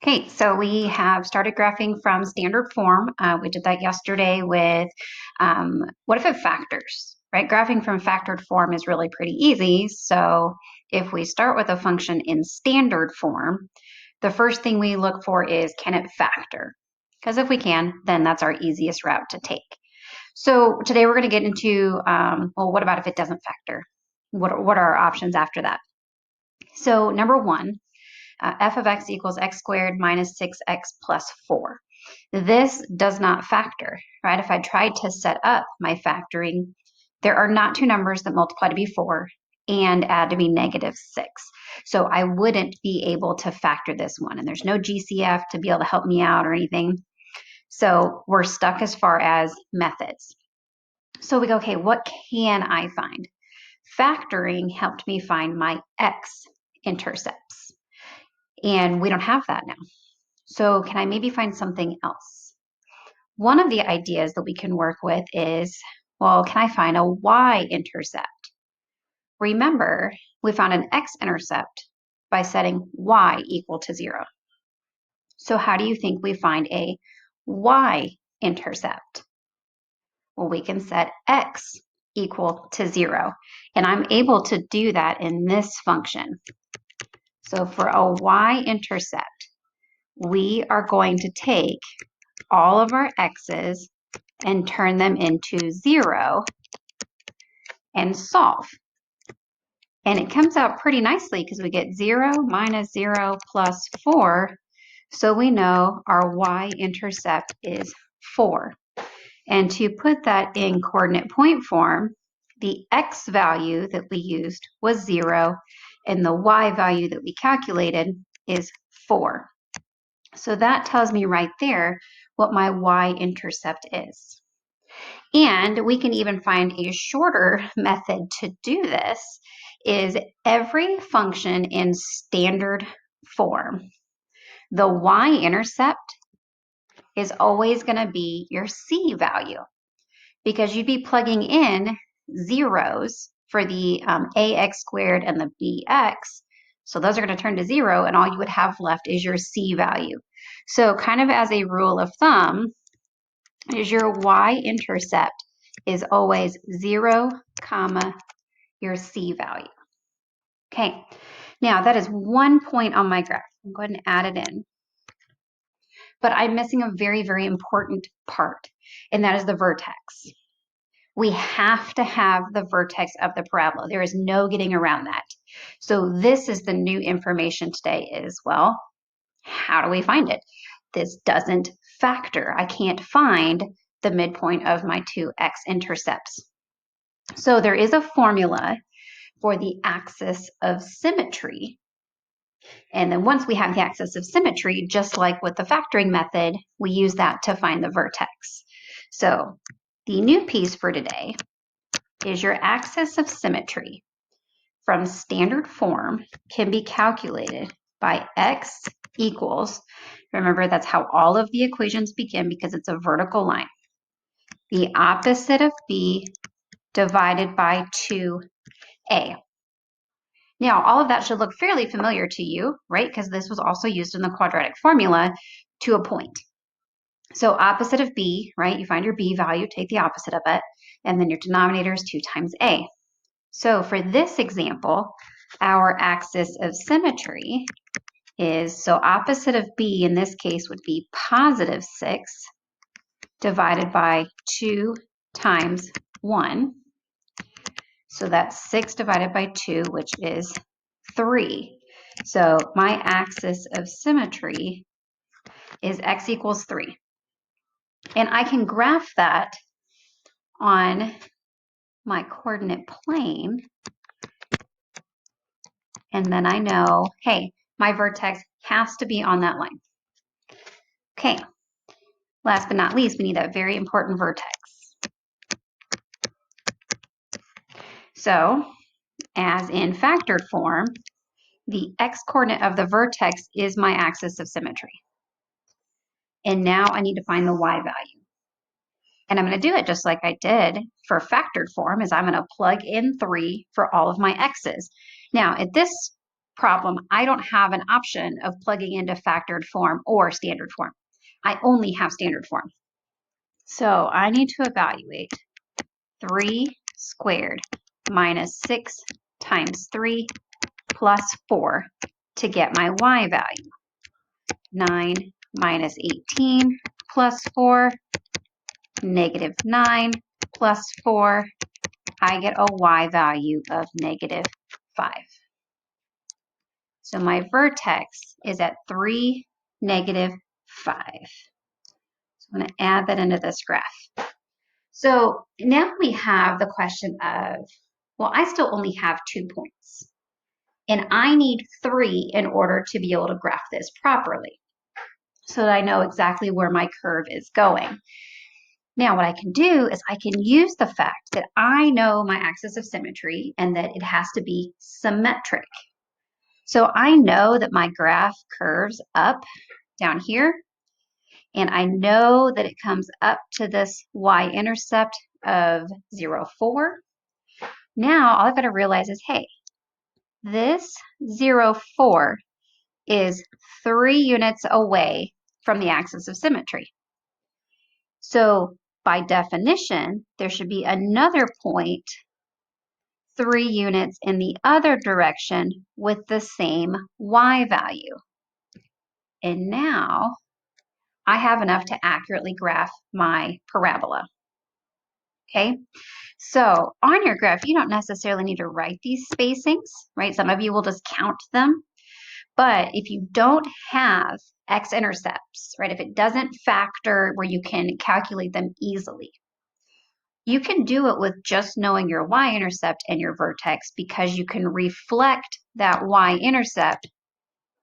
Okay, so we have started graphing from standard form. We did that yesterday with what if it factors, right? Graphing from factored form is really pretty easy. So if we start with a function in standard form, the first thing we look for is, can it factor? Because if we can, then that's our easiest route to take. So today we're going to get into, well, what about if it doesn't factor? What are our options after that? So number one, f of x equals x squared minus 6x plus 4. This does not factor, right? If I tried to set up my factoring, there are not two numbers that multiply to be 4 and add to be negative 6. So I wouldn't be able to factor this one. And there's no GCF to be able to help me out or anything. So we're stuck as far as methods. So we go, okay, what can I find? Factoring helped me find my x-intercepts. And we don't have that now. So can I maybe find something else? One of the ideas that we can work with is, well, can I find a y-intercept? Remember, we found an x-intercept by setting y equal to 0. So how do you think we find a y-intercept? Well, we can set x equal to 0. And I'm able to do that in this function. So for a y-intercept, we are going to take all of our x's and turn them into 0 and solve. And it comes out pretty nicely because we get 0 minus 0 plus 4. So we know our y-intercept is 4. And to put that in coordinate point form, the x value that we used was 0, and the y value that we calculated is 4. So that tells me right there what my y-intercept is. And we can even find a shorter method to do this, is every function in standard form. The y-intercept is always going to be your c value, because you'd be plugging in zeros for the ax squared and the bx. So those are going to turn to 0, and all you would have left is your c value. So kind of as a rule of thumb, is your y-intercept is always 0, comma, your c value. Okay, now that is 1 point on my graph. I'm going to add it in. But I'm missing a very, very important part, and that is the vertex. We have to have the vertex of the parabola. There is no getting around that. So this is the new information today is, well, how do we find it? This doesn't factor. I can't find the midpoint of my two x-intercepts. So there is a formula for the axis of symmetry. And then once we have the axis of symmetry, just like with the factoring method, we use that to find the vertex. So the new piece for today is your axis of symmetry from standard form can be calculated by x equals, remember that's how all of the equations begin because it's a vertical line, the opposite of b divided by 2a. Now, all of that should look fairly familiar to you, right? Because this was also used in the quadratic formula to a point. So opposite of b, right? You find your b value, take the opposite of it, and then your denominator is 2 times a. So for this example, our axis of symmetry is, so opposite of b in this case would be positive 6 divided by 2 times 1. So that's 6 divided by 2, which is 3. So my axis of symmetry is x equals 3. And I can graph that on my coordinate plane. And then I know, hey, my vertex has to be on that line. Okay, last but not least, we need that very important vertex. So, as in factored form, the x-coordinate of the vertex is my axis of symmetry. And now I need to find the y value. And I'm going to do it just like I did for factored form, is I'm going to plug in 3 for all of my x's. Now, at this problem, I don't have an option of plugging into factored form or standard form. I only have standard form. So I need to evaluate 3 squared minus 6 times 3 plus 4 to get my y value. 9 minus 18 plus 4, negative 9 plus 4, I get a y value of negative 5. So my vertex is at 3, negative 5. So I'm going to add that into this graph. So now we have the question of, well, I still only have 2 points, and I need 3 in order to be able to graph this properly so that I know exactly where my curve is going. Now, what I can do is I can use the fact that I know my axis of symmetry and that it has to be symmetric. So I know that my graph curves up down here, and I know that it comes up to this y-intercept of 0, 4. Now, all I've got to realize is, hey, this 0, 4 is 3 units away from the axis of symmetry. So by definition, there should be another point 3 units in the other direction with the same y value. And now I have enough to accurately graph my parabola. Okay, so on your graph, you don't necessarily need to write these spacings, right? Some of you will just count them. But if you don't have x-intercepts, right, if it doesn't factor where you can calculate them easily, you can do it with just knowing your y-intercept and your vertex because you can reflect that y-intercept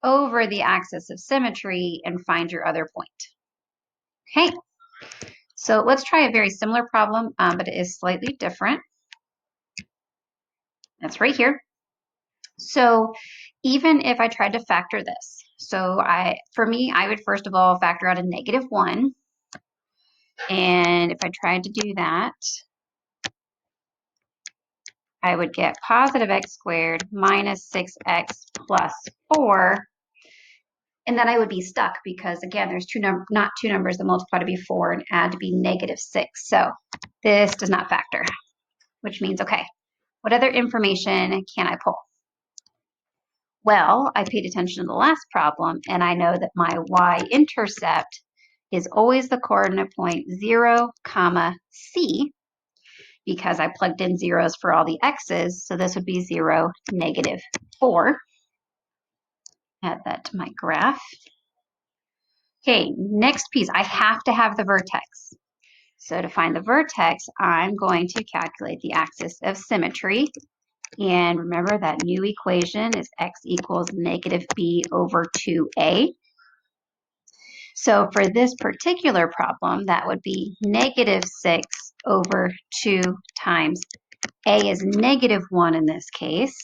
over the axis of symmetry and find your other point. Okay, so let's try a very similar problem, but it is slightly different. That's right here. So even if I tried to factor this, so for me, I would first of all factor out a negative 1. And if I tried to do that, I would get positive x squared minus 6x plus 4. And then I would be stuck because, again, there's not two numbers that multiply to be 4 and add to be negative 6. So this does not factor, which means, okay, what other information can I pull? Well, I paid attention to the last problem, and I know that my y-intercept is always the coordinate point 0, c, because I plugged in zeros for all the x's, so this would be 0, negative 4. Add that to my graph. Okay, next piece, I have to have the vertex. So to find the vertex, I'm going to calculate the axis of symmetry. And remember that new equation is x equals negative b over 2a. So for this particular problem, that would be negative 6 over 2 times a is negative 1 in this case.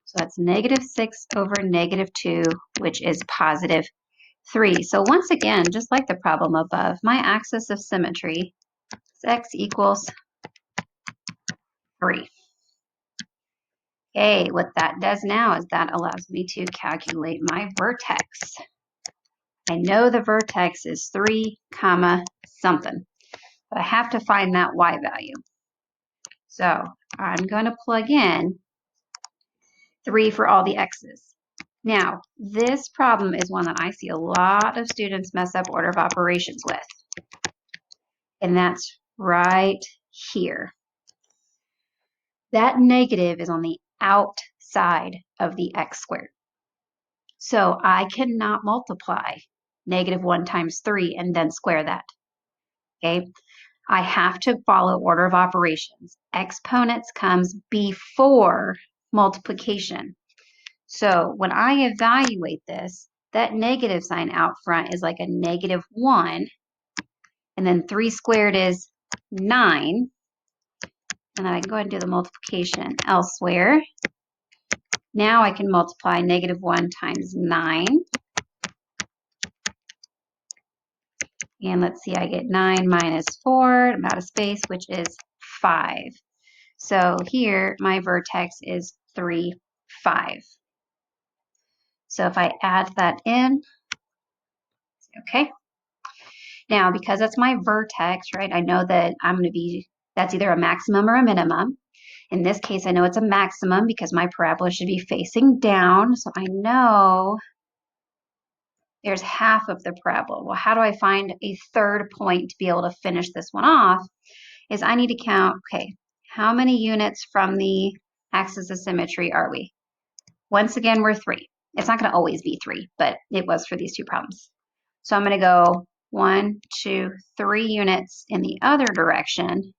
So that's negative 6 over negative 2, which is positive 3. So once again, just like the problem above, my axis of symmetry is x equals 3. Okay, what that does now is that allows me to calculate my vertex. I know the vertex is 3, something, but I have to find that y value. So I'm going to plug in 3 for all the x's. Now, this problem is one that I see a lot of students mess up order of operations with, and that's right here. That negative is on the outside of the x squared. So I cannot multiply negative 1 times 3 and then square that. Okay, I have to follow order of operations. Exponents comes before multiplication. So when I evaluate this, that negative sign out front is like a negative 1. And then 3 squared is 9. And then I can go ahead and do the multiplication elsewhere. Now I can multiply negative 1 times 9. And let's see, I get 9 minus 4, I'm out of space, which is 5. So here, my vertex is 3, 5. So if I add that in, okay. Now, because that's my vertex, right, I know that that's either a maximum or a minimum. In this case, I know it's a maximum because my parabola should be facing down. So I know there's half of the parabola. Well, how do I find a third point to be able to finish this one off? Is I need to count, okay, how many units from the axis of symmetry are we? Once again, we're 3. It's not going to always be 3, but it was for these 2 problems. So I'm going to go 1, 2, 3 units in the other direction.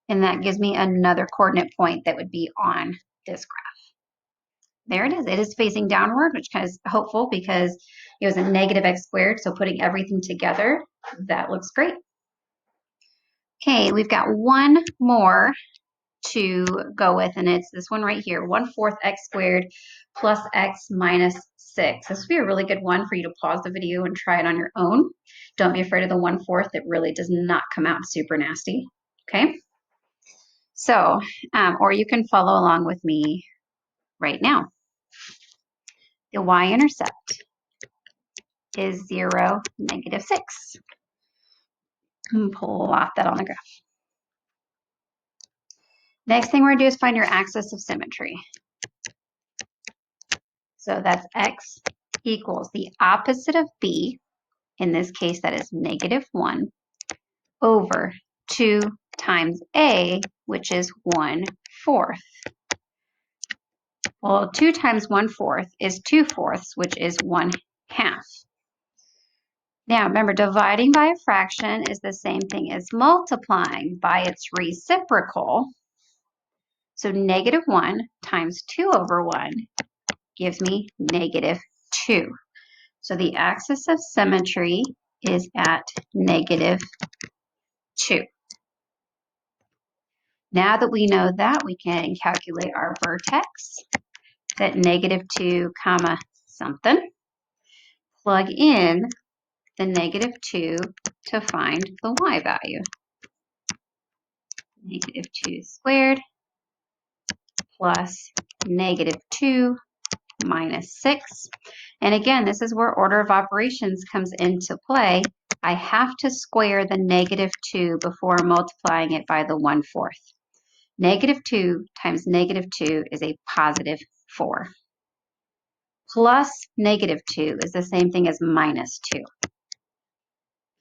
And that gives me another coordinate point that would be on this graph. There it is. It is facing downward, which is hopeful because it was a negative x squared. So putting everything together, that looks great. Okay, we've got one more to go with, and it's this one right here, 1/4 x squared plus x minus 6. This would be a really good one for you to pause the video and try it on your own. Don't be afraid of the 1/4. It really does not come out super nasty, okay? So, or you can follow along with me right now. The y-intercept is 0, -6. And plot that on the graph. Next thing we're gonna do is find your axis of symmetry. So that's x equals the opposite of b. In this case, that is -1 over 2 times a, which is 1/4. Well, 2 times 1/4 is 2/4, which is 1/2. Now, remember, dividing by a fraction is the same thing as multiplying by its reciprocal. So -1 times 2 over 1 gives me -2. So the axis of symmetry is at -2. Now that we know that, we can calculate our vertex at -2 comma something. Plug in the -2 to find the y value. -2 squared plus -2 minus 6. And again, this is where order of operations comes into play. I have to square the -2 before multiplying it by the 1/4. -2 times -2 is a +4. Plus -2 is the same thing as -2.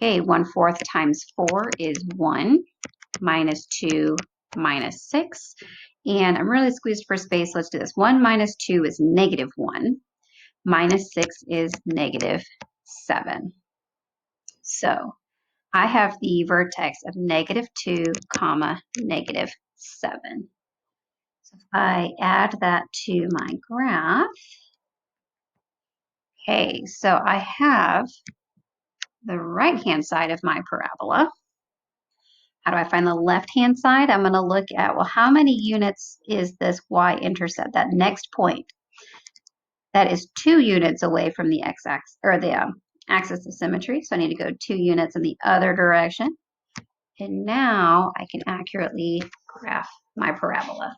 Okay, 1/4 times 4 is 1, -2 minus 6. And I'm really squeezed for space. Let's do this. 1 minus 2 is -1. Minus 6 is -7. So I have the vertex of -2 comma -7. So if I add that to my graph, okay, so I have the right-hand side of my parabola. How do I find the left-hand side? I'm going to look at, well, how many units is this y-intercept, that next point? That is 2 units away from the x-axis, or the axis of symmetry. So I need to go 2 units in the other direction. And now I can accurately graph my parabola.